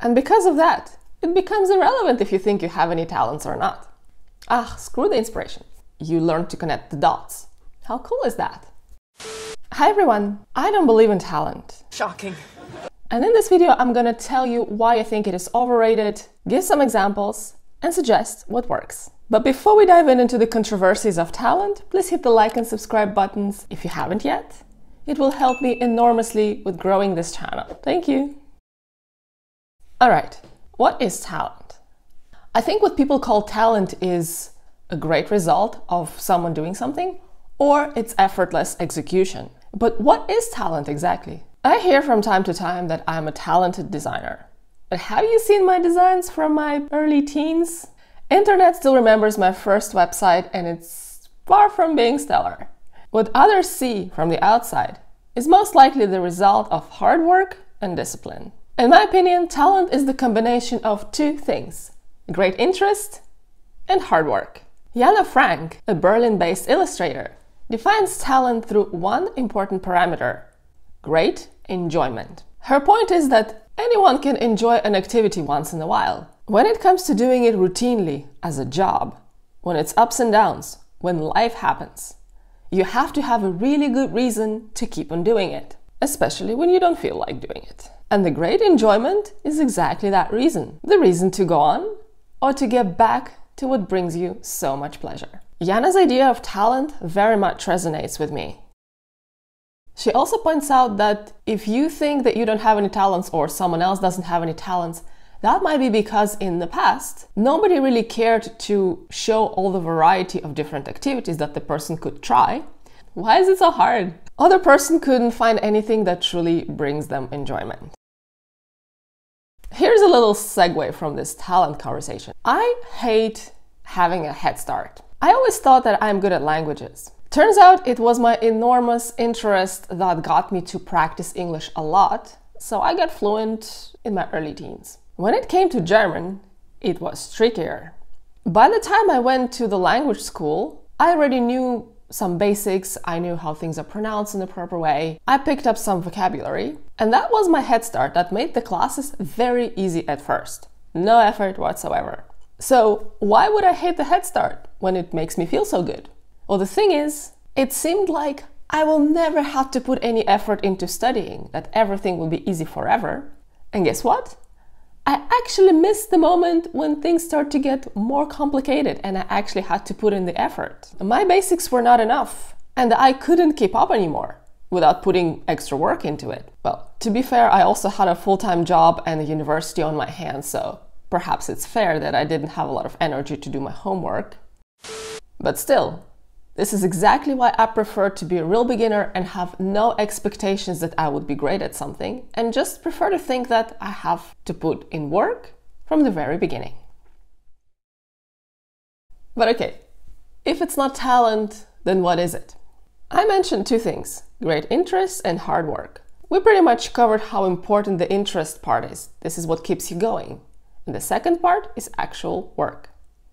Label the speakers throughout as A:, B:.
A: And because of that, it becomes irrelevant if you think you have any talents or not. Screw the inspiration. You learn to connect the dots. How cool is that? Hi everyone, I don't believe in talent.
B: Shocking.
A: And in this video, I'm gonna tell you why I think it is overrated, give some examples, and suggest what works. But before we dive into the controversies of talent, please hit the like and subscribe buttons if you haven't yet. It will help me enormously with growing this channel. Thank you. Alright, what is talent? I think what people call talent is a great result of someone doing something, or it's effortless execution. But what is talent exactly? I hear from time to time that I'm a talented designer. But have you seen my designs from my early teens? Internet still remembers my first website and it's far from being stellar. What others see from the outside is most likely the result of hard work and discipline. In my opinion, talent is the combination of two things: great interest and hard work. Yana Frank, a Berlin-based illustrator, defines talent through one important parameter: great enjoyment. Her point is that anyone can enjoy an activity once in a while. When it comes to doing it routinely as a job, when it's ups and downs, when life happens, you have to have a really good reason to keep on doing it, especially when you don't feel like doing it. And the great enjoyment is exactly that reason. The reason to go on or to get back to what brings you so much pleasure. Yana's idea of talent very much resonates with me. She also points out that if you think that you don't have any talents or someone else doesn't have any talents, that might be because in the past, nobody really cared to show all the variety of different activities that the person could try. Why is it so hard? Other person couldn't find anything that truly brings them enjoyment. Here's a little segue from this talent conversation. I hate having a head start. I always thought that I'm good at languages. Turns out it was my enormous interest that got me to practice English a lot, so I got fluent in my early teens. When it came to German, it was trickier. By the time I went to the language school, I already knew some basics, I knew how things are pronounced in the proper way, I picked up some vocabulary, and that was my head start that made the classes very easy at first. No effort whatsoever. So why would I hate the head start when it makes me feel so good? Well, the thing is, it seemed like I will never have to put any effort into studying, that everything will be easy forever. And guess what? I actually missed the moment when things start to get more complicated and I actually had to put in the effort. My basics were not enough and I couldn't keep up anymore without putting extra work into it. Well, to be fair, I also had a full-time job and a university on my hands, so perhaps it's fair that I didn't have a lot of energy to do my homework. But still, this is exactly why I prefer to be a real beginner and have no expectations that I would be great at something, and just prefer to think that I have to put in work from the very beginning. But okay, if it's not talent, then what is it? I mentioned two things: great interest and hard work. We pretty much covered how important the interest part is. This is what keeps you going. And the second part is actual work.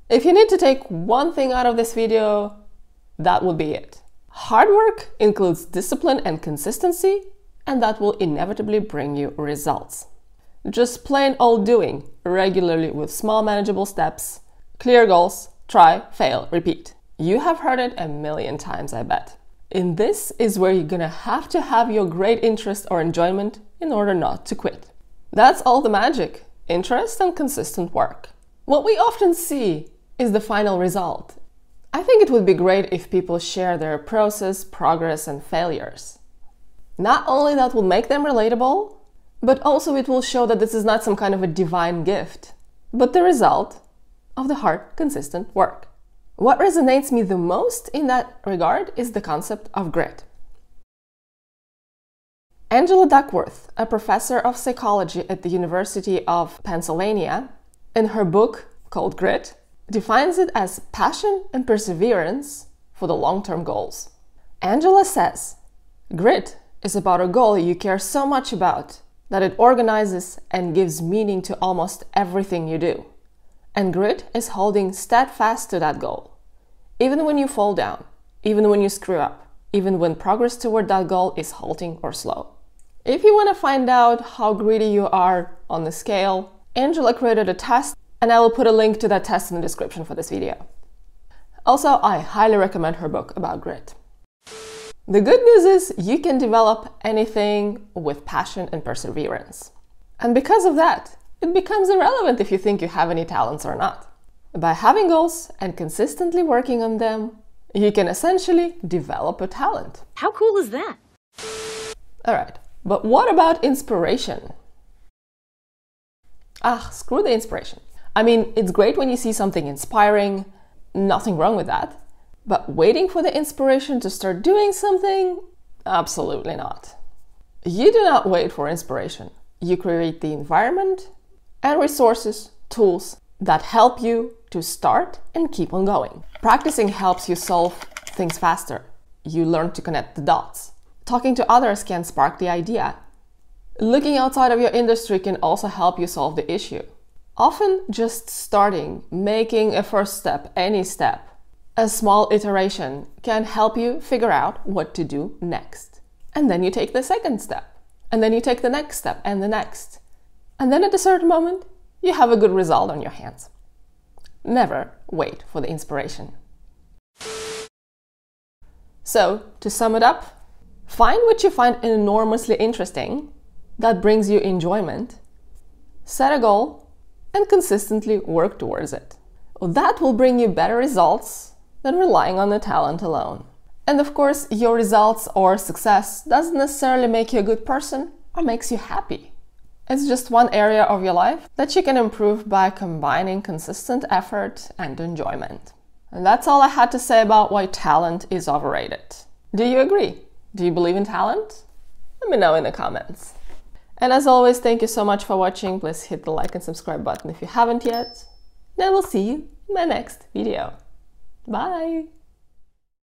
A: If you need to take one thing out of this video, that would be it. Hard work includes discipline and consistency, and that will inevitably bring you results. Just plain old doing, regularly with small manageable steps, clear goals, try, fail, repeat. You have heard it a million times, I bet. And this is where you're gonna have to have your great interest or enjoyment in order not to quit. That's all the magic: interest and consistent work. What we often see is the final result. I think it would be great if people share their process, progress, and failures. Not only that will make them relatable, but also it will show that this is not some kind of a divine gift, but the result of the hard, consistent work. What resonates me the most in that regard is the concept of grit. Angela Duckworth, a professor of psychology at the University of Pennsylvania, in her book called Grit, defines it as passion and perseverance for the long-term goals. Angela says, grit is about a goal you care so much about that it organizes and gives meaning to almost everything you do. And grit is holding steadfast to that goal, even when you fall down, even when you screw up, even when progress toward that goal is halting or slow. If you want to find out how gritty you are on the scale, Angela created a test, and I will put a link to that test in the description for this video. Also, I highly recommend her book about grit. The good news is you can develop anything with passion and perseverance. And because of that, it becomes irrelevant if you think you have any talents or not. By having goals and consistently working on them, you can essentially develop a talent.
B: How cool is that?
A: Alright, but what about inspiration? Screw the inspiration. I mean, it's great when you see something inspiring, nothing wrong with that. But waiting for the inspiration to start doing something? Absolutely not. You do not wait for inspiration. You create the environment and resources, tools that help you to start and keep on going. Practicing helps you solve things faster. You learn to connect the dots. Talking to others can spark the idea. Looking outside of your industry can also help you solve the issue. Often just starting, making a first step, any step, a small iteration can help you figure out what to do next. And then you take the second step, and then you take the next step and the next. And then at a certain moment, you have a good result on your hands. Never wait for the inspiration. So, to sum it up, find what you find enormously interesting that brings you enjoyment, set a goal, and consistently work towards it. That will bring you better results than relying on the talent alone. And of course, your results or success doesn't necessarily make you a good person or makes you happy. It's just one area of your life that you can improve by combining consistent effort and enjoyment. And that's all I had to say about why talent is overrated. Do you agree? Do you believe in talent? Let me know in the comments. And as always, thank you so much for watching. Please hit the like and subscribe button if you haven't yet. Then we'll see you in my next video. Bye!